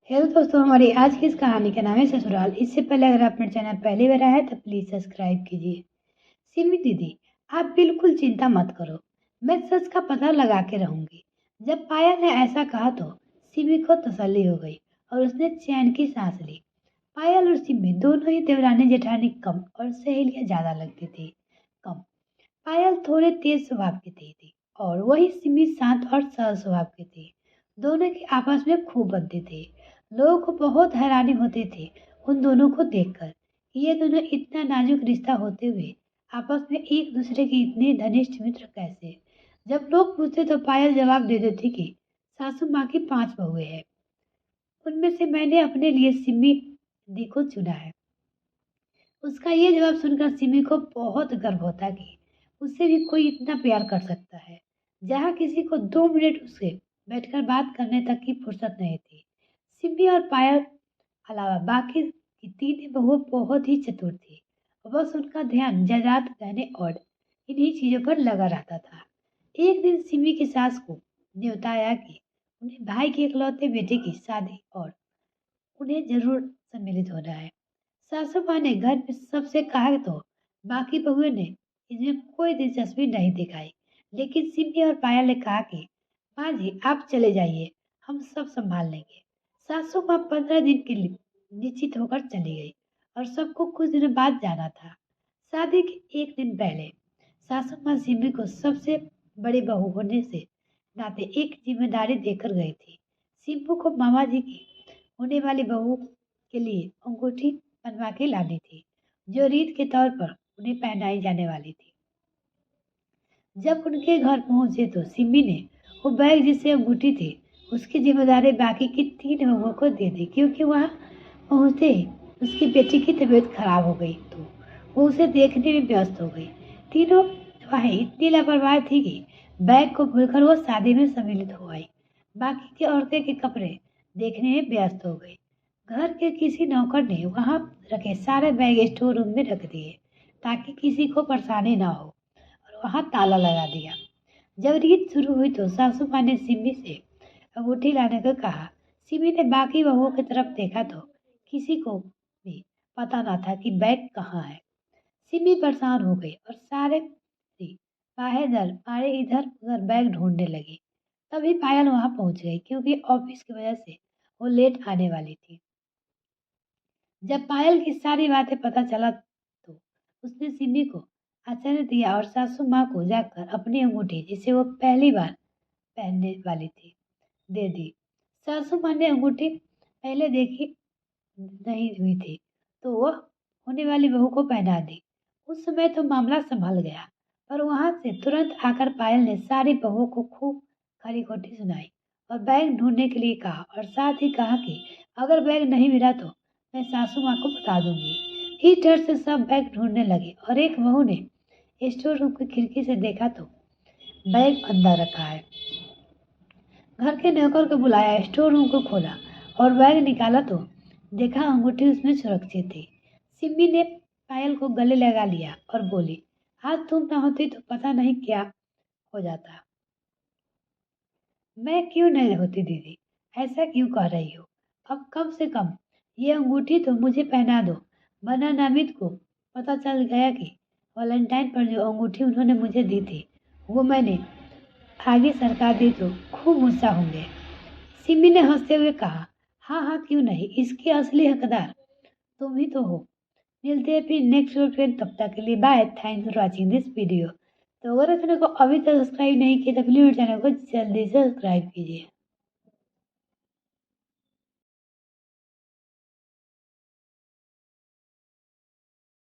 Hello दोस्तों, हमारी आज की इस कहानी का नाम है ससुराल। इससे पहले अगर आप मेरे चैनल पहली बार आए तो प्लीज़ सब्सक्राइब कीजिए। सिमी दीदी, आप बिल्कुल चिंता मत करो, मैं सच का पता लगा के रहूंगी। जब पायल ने ऐसा कहा तो सिमी को तसल्ली हो गई और उसने चैन की सांस ली। पायल और सिमी दोनों ही देवरानी जेठानी कम और सहेलियां ज्यादा लगती थी। कम पायल थोड़े तेज स्वभाव की थी और वही सिमी शांत और सरल स्वभाव की थी। दोनों की आपस में खूब बनती थी। लोगों को बहुत हैरानी होती थी उन दोनों को देखकर कि ये दोनों इतना नाजुक रिश्ता होते हुए आपस में एक दूसरे के इतने घनिष्ठ मित्र कैसे। जब लोग पूछते तो पायल जवाब दे देती कि सासू माँ की 5 बहुएं हैं, उनमें से मैंने अपने लिए सिमी दी को चुना है। उसका ये जवाब सुनकर सिमी को बहुत गर्व होता कि उससे भी कोई इतना प्यार कर सकता है। जहाँ किसी को 2 मिनट उससे बैठकर बात करने तक की फुर्सत नहीं थी। सिमी और पायल अलावा बाकी की 3 बहुएं बहुत ही चतुर थी। बस उनका ध्यान जायदाद गहने और इन्हीं चीजों पर लगा रहता था। एक दिन सिमी की सास को न्योता आया कि उन्हें भाई के इकलौते बेटे की शादी और उन्हें जरूर सम्मिलित होना है। सासू माँ ने घर में सबसे कहा तो बाकी बहुओं ने इसमें कोई दिलचस्पी नहीं दिखाई, लेकिन सिमी और पायल ने कहा कि माँ जी आप चले जाइए, हम सब संभाल लेंगे। सासू माँ 15 दिन के लिए निश्चित होकर चली गई और सबको कुछ दिनों बाद जाना था। शादी के एक दिन पहले सासू माँ सिमी को सबसे बड़ी बहू होने से नाते एक जिम्मेदारी देकर गई थी। सिम्बू को मामा जी की होने वाली बहू के लिए अंगूठी बनवा के लानी थी, जो रीत के तौर पर उन्हें पहनाई जाने वाली थी। जब उनके घर पहुंचे तो सिमी ने वो बैग जिससे अंगूठी थी उसकी जिम्मेदारी बाकी की 3 बहुओं को दे दी, क्योंकि वहां पहुंचते ही उसकी बेटी की तबीयत खराब हो गई तो वो उसे देखने में व्यस्त हो गई। तीनों दुआएं इतनी लापरवाह थी कि बैग को भूलकर वो शादी में सम्मिलित हो आई। बाकी की औरतें के कपड़े देखने में व्यस्त हो गई। घर के किसी नौकर ने वहां रखे सारे बैग स्टोर रूम में रख दिए ताकि किसी को परेशानी ना हो, और वहां ताला लगा दिया। जब रीत शुरू हुई तो सासू माँ ने सिमी से अंगूठी लाने को कहा। सिमी ने बाकी बहुओं की तरफ देखा तो किसी को भी पता ना था कि बैग कहाँ है। सिमी परेशान हो गई और सारे बाहेदर मारे इधर उधर बैग ढूंढने लगी। तभी पायल वहां पहुंच गई, क्योंकि ऑफिस की वजह से वो लेट आने वाली थी। जब पायल की सारी बातें पता चला तो उसने सिमी को आश्चर्य दिया और सासू माँ को जाकर अपनी अंगूठी, जिसे वो पहली बार पहनने वाली थी, दे दी। सासू माँ ने अंगूठी पहले देखी नहीं हुई थी तो वह होने वाली बहू को पहना दी। उस समय तो मामला संभल गया, पर वहां से तुरंत आकर पायल ने सारी बहुओं को खूब खरी खोटी सुनाई और बैग ढूंढने के लिए कहा, और साथ ही कहा कि अगर बैग नहीं मिला तो मैं सासू माँ को बता दूंगी। ही डर से सब बैग ढूंढने लगे और एक बहू ने स्टोर रूम की खिड़की से देखा तो बैग अंदर रखा है। घर के नौकर को बुलाया, स्टोर रूम को खोला और बैग निकाला तो देखा अंगूठी उसमें सुरक्षित थी। सिम्मी ने पायल को गले लगा लिया और बोली, आज तुम ना होती तो पता नहीं क्या हो जाता। मैं क्यों नहीं होती दीदी, ऐसा क्यों कह रही हो? अब कम से कम ये अंगूठी तो मुझे पहना दो, वरना नामित को पता चल गया कि वैलेंटाइन पर जो अंगूठी उन्होंने मुझे दी थी वो मैंने आगे सरका दी तो खूब गुस्सा होंगे। सिमी ने हंसते हुए कहा, हाँ हाँ क्यों नहीं, इसकी असली हकदार तुम ही तो हो। मिलते हैं फिर नेक्स्ट वीडियो, तब तक के लिए bye. Thanks for watching this video. तो अगर चैनल को अभी तक सब्सक्राइब नहीं किया तो प्लीज मेरे चैनल को जल्दी से सब्सक्राइब कीजिए।